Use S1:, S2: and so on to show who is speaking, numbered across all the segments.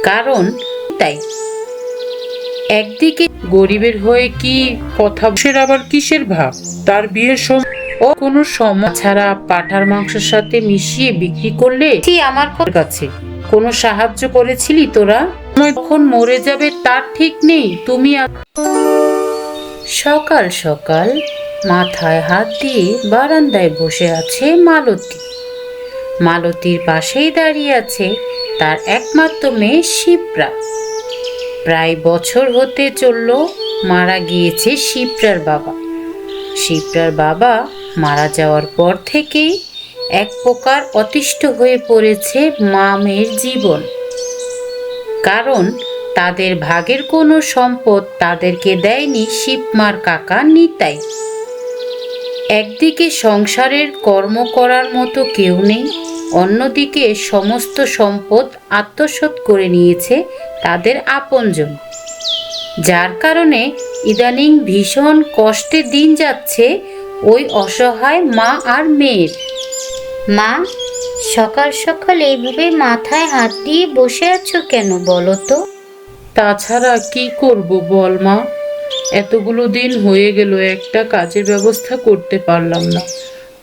S1: কারণ তাই একদিকে গরিবের হয়ে কি কথা, সে আবার কিসের ভাব? তার বিয়ের সময় ও কোনো সময় ছাড়া পাঁঠার মাংসের সাথে মিশিয়ে বিক্রি করলে কি আমার কাছে কোনো সাহায্য করেছিলি তোরা? কখন মরে যাবে তার ঠিক নেই। তুমি সকাল সকাল মাথায় হাত দিয়ে বারান্দায় বসে আছে মালতী। মালতীর পাশেই দাঁড়িয়ে আছে তার একমাত্র মেয়ে শিপ্রা। প্রায় বছর হতে চলল মারা গিয়েছে শিপ্রার বাবা। শিপ্রার বাবা মারা যাওয়ার পর থেকেই এক প্রকার অতিষ্ঠ হয়ে পড়েছে মা মেয়ের জীবন। কারণ তাদের ভাগের কোনো সম্পদ তাদেরকে দেয়নি শিবমার কাকা নিতাই। একদিকে সংসারের কর্ম করার মতো কেউ নেই, অন্যদিকে সমস্ত সম্পদ আত্মসাৎ করে নিয়েছে তাদের আপনজন। যার কারণে ইদানিং ভীষণ কষ্টে দিন যাচ্ছে ওই অসহায় মা আর মেয়ের।
S2: মা, সকাল সকাল এইভাবে মাথায় হাত দিয়ে বসে আছো কেন বলো তো?
S1: তাছাড়া কি করব বল মা, এতগুলো দিন হয়ে গেল একটা কাজের ব্যবস্থা করতে পারলাম না।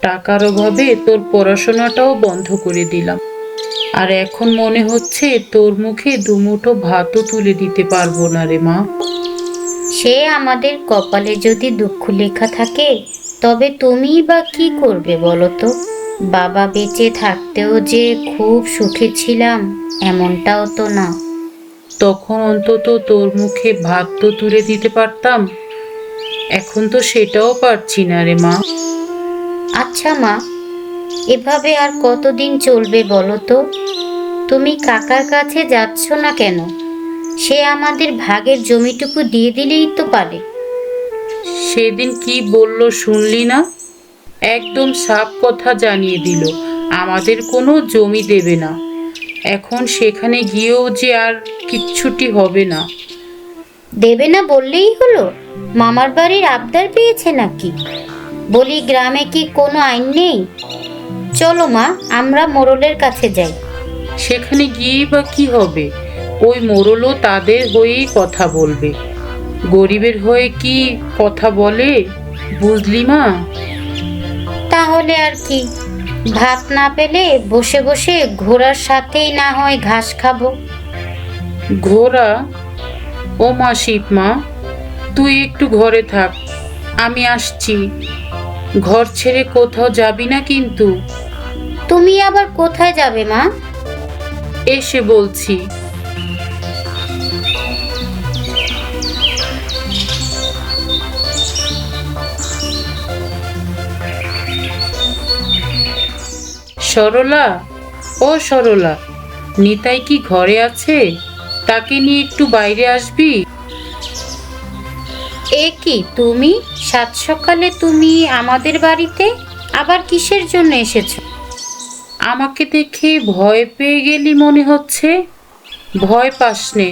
S1: টাকার অভাবে তোর পড়াশোনাটাও বন্ধ করে দিলাম। আর এখন মনে হচ্ছে তোর মুখে দুমুঠো ভাতও তুলে দিতে পারবো না রে মা।
S2: সে আমাদের কপালে যদি দুঃখ লেখা থাকে তবে তুমিই বা কি করবে বলো তো? বাবা বেঁচে থাকতেও যে খুব সুখে ছিলাম এমনটাও তো না।
S1: তখন অন্তত তোর মুখে ভাত তো তুলে দিতে পারতাম, এখন তো সেটাও পারছি না রে মা।
S2: আচ্ছা মা, এভাবে আর কতদিন চলবে বলো তো? তুমি কাকার কাছে যাচ্ছ না কেন? সে আমাদের ভাগের জমিটুকু দিয়ে দিলেই তো পারে।
S1: সেদিন কি বলল শুনলি না? একদম সাফ কথা জানিয়ে দিল আমাদের কোনো জমি দেবে না। এখন সেখানে গিয়েও যে আর কিচ্ছুটি হবে না।
S2: দেবে না বললেই হলো? মামার বাড়ির আবদার পেয়েছে নাকি? বলি, গ্রামে কি কোনো আইন নেই? চলো মা, আমরা মোড়লের কাছে যাই।
S1: সেখানে গিয়েই বা কি হবে? ওই মোড়লও তাদের হয়েই কথা বলবে। গরিবের হয়ে কি কথা বলে, বুঝলি মা?
S2: তাহলে আর কি, ভাত না পেলে বসে বসে ঘোড়ার সাথেই না হয় ঘাস খাবো।
S1: ঘোড়া? ও মা শিবমা, তুই একটু ঘরে থাক, আমি আসছি। ঘর ছেড়ে কোথাও যাবি না কিন্তু।
S2: তুমি আবার কোথায় যাবে মা?
S1: এসে বলছি। সরলা, ও সরলা, নিতাই কি ঘরে আছে? তাকে নিয়ে একটু বাইরে আসবি?
S2: এ কি তুমি, সাত সকালে তুমি আমাদের বাড়িতে? আবার কিসের জন্য এসেছো?
S1: আমাকে দেখে ভয় পেয়ে গেলি মনে হচ্ছে। ভয় পাস নে,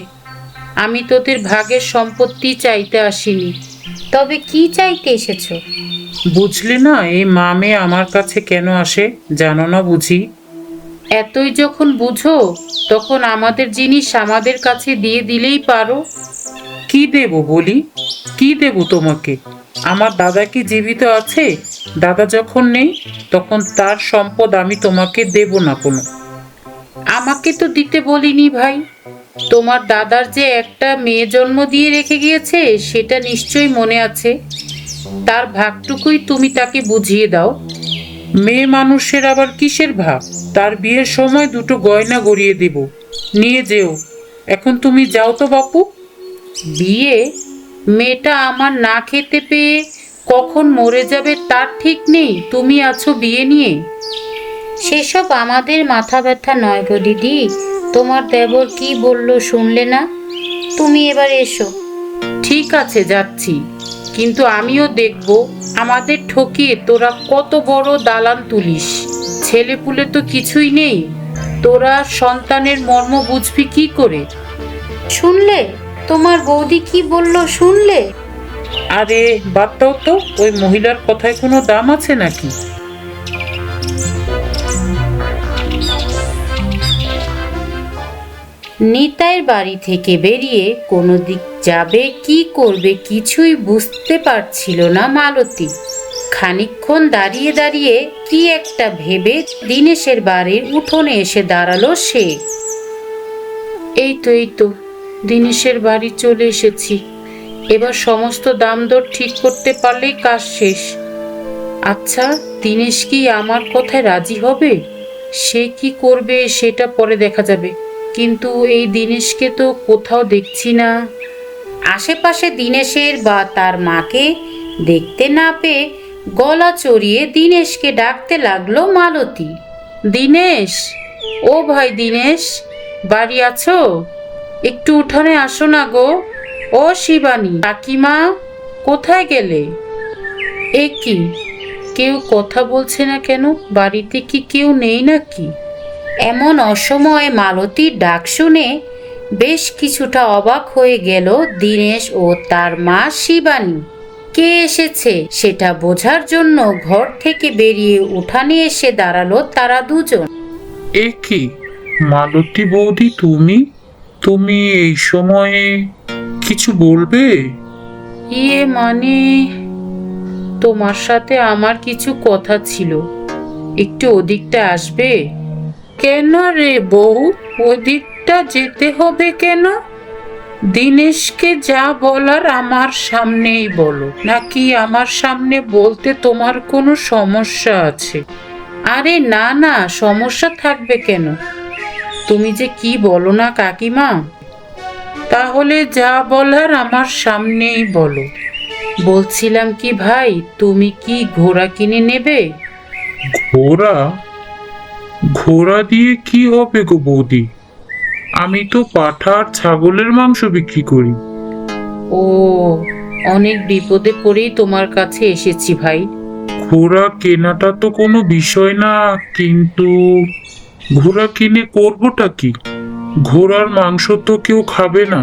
S1: আমি তোদের ভাগের সম্পত্তি চাইতে আসিনি।
S2: তবে কি চাইতে এসেছো?
S1: বুঝলি না এই মা মেয়ে আমার কাছে কেন আসে, জানো না বুঝি? এতই যখন বুঝো তখন আমাদের জিনিস আমাদের কাছে দিয়ে দিলেই পারো। কি দেব বলি, কি দেব তোমাকে? আমার দাদা কি জীবিত আছে? দাদা যখন নেই তখন তার সম্পদ আমি তোমাকে দেব না কোনো। আমাকে তো দিতে বলিনি ভাই। তোমার দাদার যে একটা মেয়ে জন্ম দিয়ে রেখে গিয়েছে সেটা নিশ্চয়ই মনে আছে। তার ভাগটুকুই তুমি তাকে বুঝিয়ে দাও। মেয়ে মানুষের আবার কিসের ভাগ? তার বিয়ের সময় দুটো গয়না গড়িয়ে দেব, নিয়ে যেও। এখন তুমি যাও তো বাপু। বিয়ে? মেয়েটা আমার না খেতে পেয়ে কখন মরে যাবে তার ঠিক নেই, তুমি আছো বিয়ে নিয়ে।
S2: সেসব আমাদের মাথা ব্যথা নয় গো দিদি। তোমার দেবর কি বলল শুনলে না? তুমি এবার এসো।
S1: ঠিক আছে যাচ্ছি, কিন্তু আমিও দেখব আমাদের ঠকিয়ে তোরা কত বড় দালান তুলিস। ছেলেপুলে তো কিছুই নেই, তোরা সন্তানের মর্ম বুঝবি কি করে?
S2: শুনলে তোমার বৌদি কি বলল শুনলে?
S1: আরে বাদ দাও তো, ওই মহিলার কথায় কোনো দাম আছে নাকি? নিতাইয়ের বাড়ি থেকে বেরিয়ে কোনো দিক যাবে কি করবে কিছুই বুঝতে পারছিল না মালতী। খানিকক্ষণ দাঁড়িয়ে দাঁড়িয়ে কি একটা ভেবে দিনেশের বাড়ির উঠোনে এসে দাঁড়ালো সে। এই তো দিনেশের বাড়ি চলে এসেছি। এবার সমস্ত দাম দর ঠিক করতে পারলেই কাজ শেষ। আচ্ছা, দিনেশ কি আমার কথায় রাজি হবে? সে কি করবে সেটা পরে দেখা যাবে, কিন্তু এই দিনেশকে তো কোথাও দেখছি না। আশেপাশে দিনেশের বা তার মাকে দেখতে না পেয়ে গলা চড়িয়ে দিনেশকে ডাকতে লাগলো মালতী। দিনেশ, ও ভাই দিনেশ, বাড়ি আছো? একটু উঠানে আসো না গো। ও শিবানী, কাকিমা, কোথায় গেলে? এ কি, কেউ কথা বলছে না কেন? বাড়িতে কি কেউ নেই নাকি? এমন অসময়ে মালতীর ডাক শুনে বেশ কিছুটা অবাক হয়ে গেল দীনেশ ও তার মা শিবানী। কে এসেছে সেটা বোঝার জন্য ঘর থেকে বেরিয়ে উঠানে এসে দাঁড়ালো তারা দুজন।
S3: এ কি, মালতী বৌদি, তুমি তুমি এই সময়ে কিছু বলবে?
S1: মানে তোমার সাথে আমার কিছু কথা ছিল, একটু ওদিকটা আসবে? কেন রে বউ, ওদিকটা যেতে হবে কেন? দিনেশকে যা বলার আমার সামনেই বলো, নাকি আমার সামনে বলতে তোমার কোনো সমস্যা আছে? আরে না না, সমস্যা থাকবে কেন? তুমি যে কি বলো না কাকিমা। তাহলে যা বলার আমার সামনেই বলো। বলছিলাম কি ভাই, তুমি কি ঘোড়া কিনে নেবে?
S3: ঘোড়া? ঘোড়া দিয়ে কি হবে গো বৌদি? আমি তো পাঠা আর ছাগলের মাংস বিক্রি করি।
S1: ও, অনেক বিপদে পড়েই তোমার কাছে এসেছি ভাই।
S3: ঘোড়া কেনাটা তো কোনো বিষয় না, কিন্তু ঘোড়া কিনে করবোটা কি? ঘোড়ার মাংস তো কেউ খাবে না।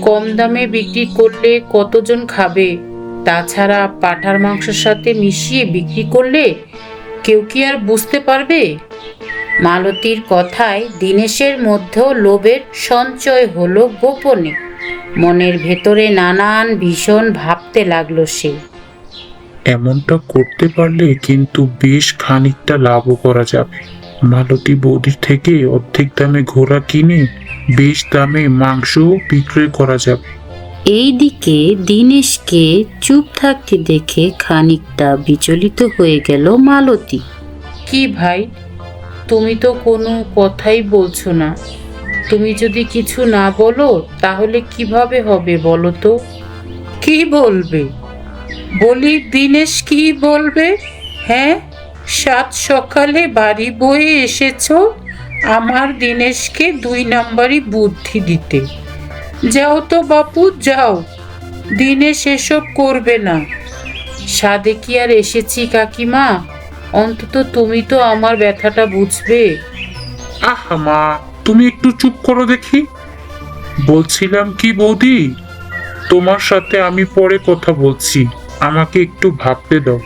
S1: কম দামে বিক্রি করলে কতজন খাবে? তাছাড়া পাঁঠার মাংসের সাথে মিশিয়ে বিক্রি করলে কেউ কি আর বুঝতে পারবে? মালতীর কথায় দিনেশের মধ্যেও লোভের সঞ্চয় হলো গোপনে। মনের ভেতরে নানান ভীষণ ভাবতে লাগলো সে।
S3: এমনটা করতে পারলে কিন্তু বেশ খানিকটা লাভও করা যাবে। মালতী বৌদির থেকে অর্ধেক দামে ঘোড়া কিনে বেশ দামে মাংস বিক্রয় করা যাবে।
S1: এইদিকে দিনেশকে চুপ থাকতে দেখে খানিকটা বিচলিত হয়ে গেল মালতী। কি ভাই, তুমি তো কোনো কথাই বলছো না। তুমি যদি কিছু না বলো তাহলে কিভাবে হবে বলো তো? কি বলবে? বলি দিনেশ, কি বলবে? হ্যাঁ, সাত সকালে বাড়ি বয়ে এসেছো আমার দিনেশকে 2 নাম্বারি বুদ্ধি দিতে। যাও তো বাপু, যাও। দিনেশ এসব করবে না। সাধে কি আর এসেছি কাকিমা, অন্তত তুমি তো আমার ব্যথাটা বুঝবে।
S3: আহা মা, তুমি একটু চুপ করো দেখি। বলছিলাম কি বৌদি, তোমার সাথে আমি পরে কথা বলছি, আমাকে একটু ভাবতে দাও।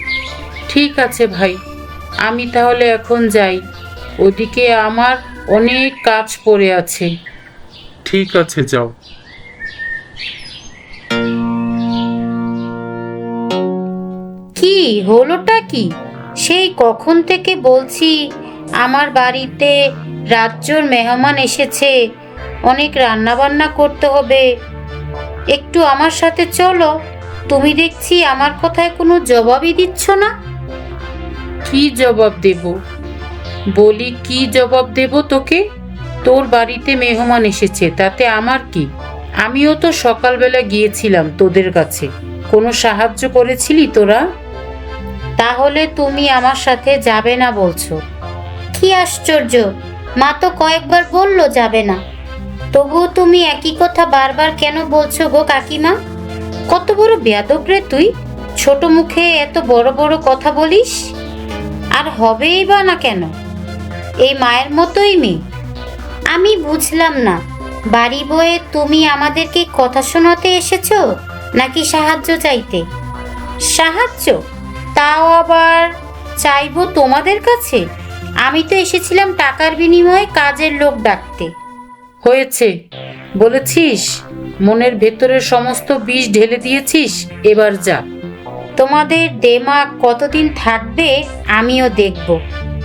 S1: ঠিক আছে ভাই, আমি তাহলে এখন যাই। ওদিকে আমার অনেক কাজ পড়ে আছে।
S3: ঠিক আছে, যাও।
S2: কি হলোটা কি? সেই কখন থেকে বলছি আমার বাড়িতে রাজ্যর মেহমান এসেছে, অনেক রান্না বান্না করতে হবে, একটু আমার সাথে চলো। তুমি দেখছি আমার কথায় কোনো জবাবই দিচ্ছ না।
S1: কি জবাব দেব? বলি কি জবাব দেব তোকে? তোর বাড়িতে মেহমান এসেছে, তাতে আমার কি? আমিও তো সকালবেলা গিয়েছিলাম তোদের কাছে, কোনো সাহায্য করেছিলি তোরা?
S2: তাহলে তুমি আমার সাথে যাবে না বলছো? কি আশ্চর্য, মা তো কয়েকবার বললো যাবে না, তবুও তুমি একই কথা বারবার কেন বলছো গো কাকিমা? কত বড় বেয়াদব রে তুই, ছোট মুখে এত বড় বড় কথা বলিস। আর হবেই বা না কেন, এই মায়ের মতোই মেয়ে। আমি বুঝলাম না, বাড়ি বয়ে তুমি আমাদেরকে কথা শোনাতে এসেছো নাকি সাহায্য চাইতে? সাহায্য? তাও আবার চাইবো তোমাদের কাছে? আমি তো এসেছিলাম টাকার বিনিময়ে কাজের লোক ডাকতে।
S1: হয়েছে, বলেছিস, মনের ভেতরের সমস্ত বিষ ঢেলে দিয়েছিস, এবার যা।
S2: তোমাদের দেমাগ কতদিন থাকবে আমিও দেখব।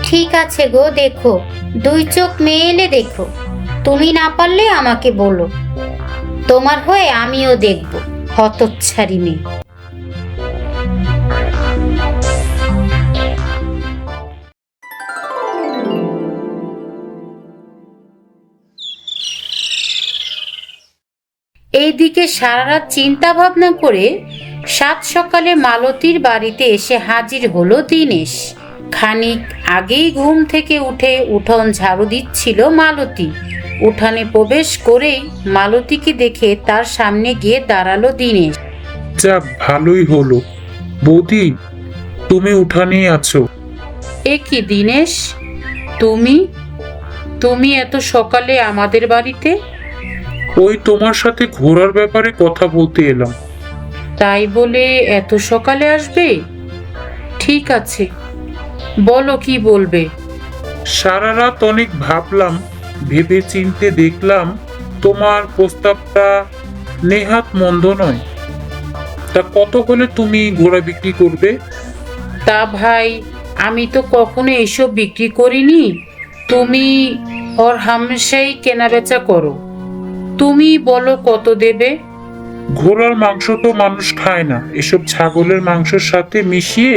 S2: ঠিক আছে গো, দেখো, দুই চোখ মেলে দেখো। তুমি না পারলে আমাকে বলো, তোমার হয়ে আমিও দেখব। হতচ্ছাড়ি মেয়ে।
S1: এইদিকে সারা রাত চিন্তা ভাবনা করে সাত সকালে মালতীর বাড়িতে এসে হাজির হলো দীনেশ। খানিক আগেই ঘুম থেকে উঠে উঠোন ঝাড়ু দিচ্ছিল মালতী। উঠানে প্রবেশ করেই মালতীকে দেখে তার সামনে গিয়ে দাঁড়ালো দীনেশ।
S3: যাক, ভালোই হলো। বৌদি, তুমি উঠানেই আছো?
S1: এ কি দীনেশ, তুমি তুমি এত সকালে আমাদের বাড়িতে?
S3: ওই তোমার সাথে ঘোরার ব্যাপারে কথা বলতে এলাম।
S1: তাই বলে এত সকালে আসবে? ঠিক আছে, বলো কি বলবে।
S3: সারা রাত অনেক ভাবলাম, ভেবে চিনতে দেখলাম তোমার প্রস্তাবটা নেহাত মন্দ নয়। তা কত হলে তুমি ঘোড়া বিক্রি করবে?
S1: তা ভাই, আমি তো কখনো এসব বিক্রি করিনি। তুমি ওর হামেশাই কেনাবেচা করো, তুমি বলো কত দেবে।
S3: ঘোড়ার মাংস তো মানুষ খায় না, এসব ছাগলের মাংসের সাথে মিশিয়ে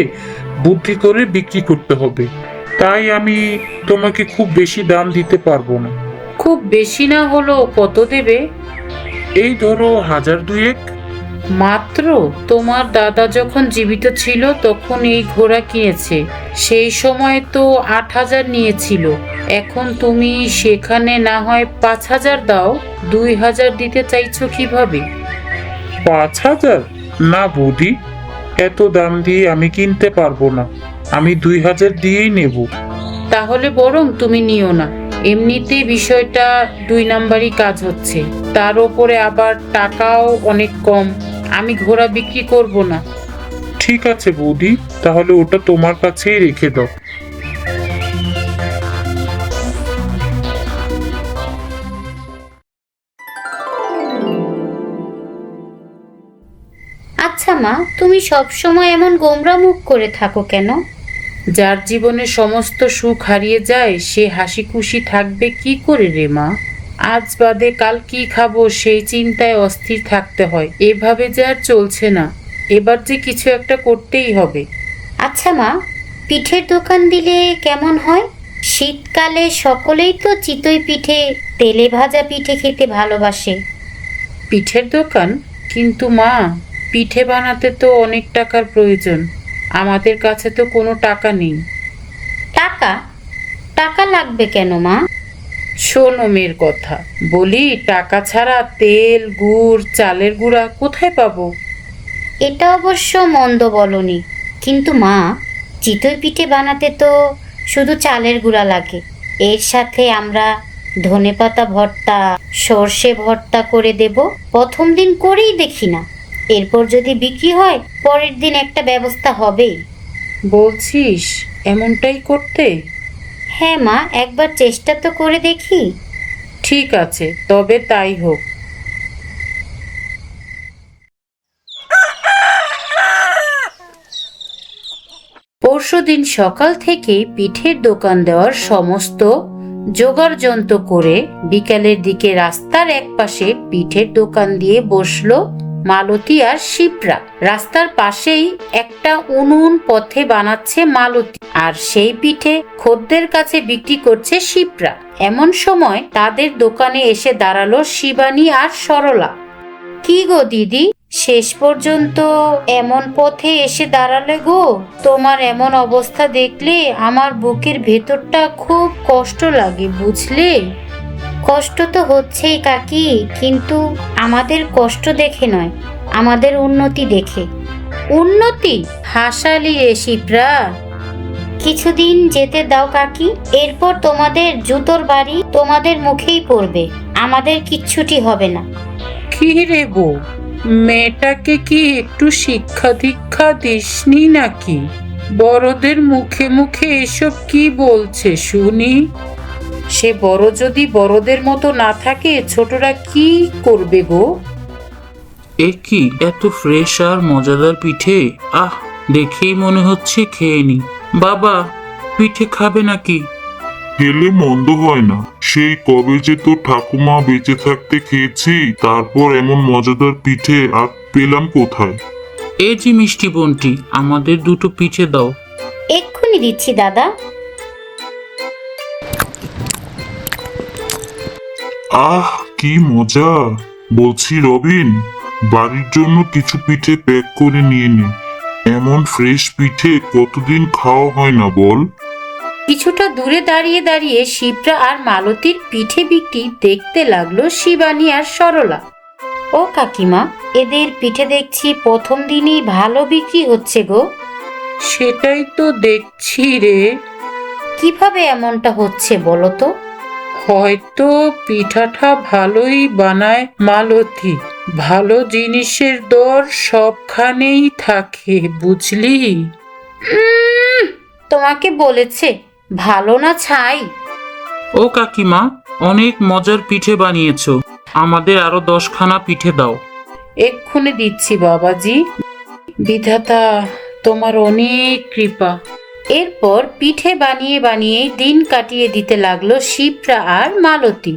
S3: বুদ্ধি করে বিক্রি করতে হবে। তাই আমি তোমাকে খুব বেশি দাম দিতে পারবো না।
S1: খুব বেশি না হলেও কত দেবে?
S3: এই ধরো 1000-2
S1: মাত্র? তোমার দাদা যখন জীবিত ছিল তখন এই ঘোড়া কিনেছে, সেই সময় তো 8000 নিয়েছিল। এখন তুমি সেখানে না হয় 5000 দাও, 2000 দিতে চাইছো কিভাবে?
S3: 5000? না বৌদি, এত দাম দিয়ে আমি কিনতে পারবো না। আমি 2000 দিয়েই নেব।
S1: তাহলে বরং তুমি নিও না, এমনিতেই বিষয়টা 2 নাম্বারই কাজ হচ্ছে, তার উপরে আবার টাকাও অনেক কম। আমি ঘোড়া বিক্রি করব না।
S3: ঠিক আছে বৌদি, তাহলে ওটা তোমার কাছেই রেখে দাও।
S2: আচ্ছা মা, তুমি সব সময় এমন গোমরা মুখ করে থাকো কেন?
S1: যার জীবনে সমস্ত সুখ হারিয়ে যায় সে হাসি খুশি থাকবে কি করে রে মা? আজ বাদে কাল কি খাবো সেই চিন্তায় অস্থির থাকতে হয়। এভাবে যে আর চলছে না, এবার যে কিছু একটা করতেই হবে।
S2: আচ্ছা মা, পিঠের দোকান দিলে কেমন হয়? শীতকালে সকলেই তো চিতই পিঠে, তেলে ভাজা পিঠে খেতে ভালোবাসে।
S1: পিঠের দোকান? কিন্তু মা, পিঠে বানাতে তো অনেক টাকার প্রয়োজন, আমাদের কাছে তো কোনো টাকা নেই।
S2: টাকা? টাকা লাগবে কেন মা?
S1: শোনো মেয়ের কথা, বলি টাকা ছাড়া তেল, গুড়, চালের গুঁড়া কোথায় পাবো?
S2: এটা অবশ্য মন্দ বলনি, কিন্তু মা, চিতই পিঠে বানাতে তো শুধু চালের গুঁড়া লাগে। এর সাথে আমরা ধনেপাতা ভর্তা, সর্ষে ভর্তা করে দেব। প্রথম দিন করেই দেখি না, এরপর যদি বিক্রি হয় পরের দিন একটা ব্যবস্থা হবেই।
S1: বলছিস এমনটাই করতে?
S2: হ্যাঁ মা, একবার চেষ্টা তো করে দেখি।
S1: ঠিক আছে, তবে তাই হোক। পরশুদিন সকাল থেকেই পিঠের দোকান দেওয়ার সমস্ত জোগাড় যন্ত্র করে বিকালের দিকে রাস্তার একপাশে পিঠের দোকান দিয়ে বসলো মালতী আর শিপ্রা। রাস্তার পাশেই একটা উনুন পথে বানাচ্ছে মালতী, আর সেই পিঠে খদ্দের কাছে বিক্রি করছে শিপ্রা। এমন সময় তাদের দোকানে এসে দাঁড়ালো শিবানী আর সরলা। কি গো দিদি, শেষ পর্যন্ত এমন পথে এসে দাঁড়ালে গো? তোমার এমন অবস্থা দেখলে আমার বুকের ভেতরটা খুব কষ্ট লাগে, বুঝলে? কষ্ট তো হচ্ছেই কাকি, কিন্তু আমাদের কষ্ট দেখে নয়, আমাদের উন্নতি দেখে। উন্নতি? হাসালি রে শিপ্রা। কিছুদিন যেতে দাও কাকি, এরপর তোমাদের জুতোর বাড়ি তোমাদের মুখেই পড়বে, আমাদের কিচ্ছুটি হবে না। কি রে বউ, মেয়েটাকে কি একটু শিক্ষা দীক্ষা দিসনি নাকি? বড়দের মুখে মুখে এসব কি বলছে শুনি? সে বড় যদি বড়দের মতো না থাকে ছোটরা কি করবে গো?
S4: এ কি এত ফ্রেশ আর মজাদার পিঠে! আহ, দেখেই মনে হচ্ছে খেয়ে নি। বাবা, পিঠে খাবে নাকি?
S5: খেলে মন্দ হয় না। সেই কবে যে তোর ঠাকুমা বেঁচে থাকতে খেয়েছি, তারপর এমন মজাদার পিঠে আর পেলাম কোথায়?
S4: এই যে মিষ্টি বোনটি, আমাদের দুটো পিঠে দাও।
S2: এক্ষুনি দিচ্ছি দাদা।
S5: আহ, কি মজা! বলছি রবিন, বাড়ির জন্য কিছু পিঠে প্যাক করে নিয়ে নে। এমন ফ্রেশ পিঠে কতদিন খাওয়া হয় না বল?
S1: কিছুটা দূরে দাঁড়িয়ে দাঁড়িয়ে শিপ্রা আর মালতীর পিঠে বিক্রি দেখতে লাগলো শিবানী আর সরলা।
S2: ও কাকিমা, এদের পিঠে দেখছি প্রথম দিনই ভালো বিক্রি হচ্ছে গো।
S1: সেটাই তো দেখছি রে।
S2: কিভাবে এমনটা হচ্ছে বলো তো?
S1: হয়তো পিঠাটা ভালোই বানায় মালতী। ভালো জিনিসের দর সবখানেই থাকে, বুঝলি?
S2: তোমাকে বলেছে ভালো না ছাই।
S4: ও কাকিমা, অনেক মজার পিঠে বানিয়েছো। আমাদের আরো 10খানা পিঠে দাও।
S1: এক্ষুনি দিচ্ছি বাবাজি। বিধাতা তোমার অনেক কৃপা। এরপর পিঠে বানিয়ে বানিয়ে দিন কাটিয়ে দিতে লাগলো শিপ্রা আর মালতী।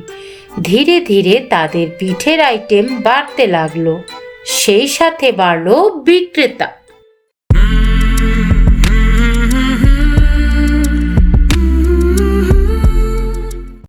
S1: ধীরে ধীরে তাদের পিঠের আইটেম বাড়তে লাগলো, সেই সাথে বাড়লো বিক্রেতা।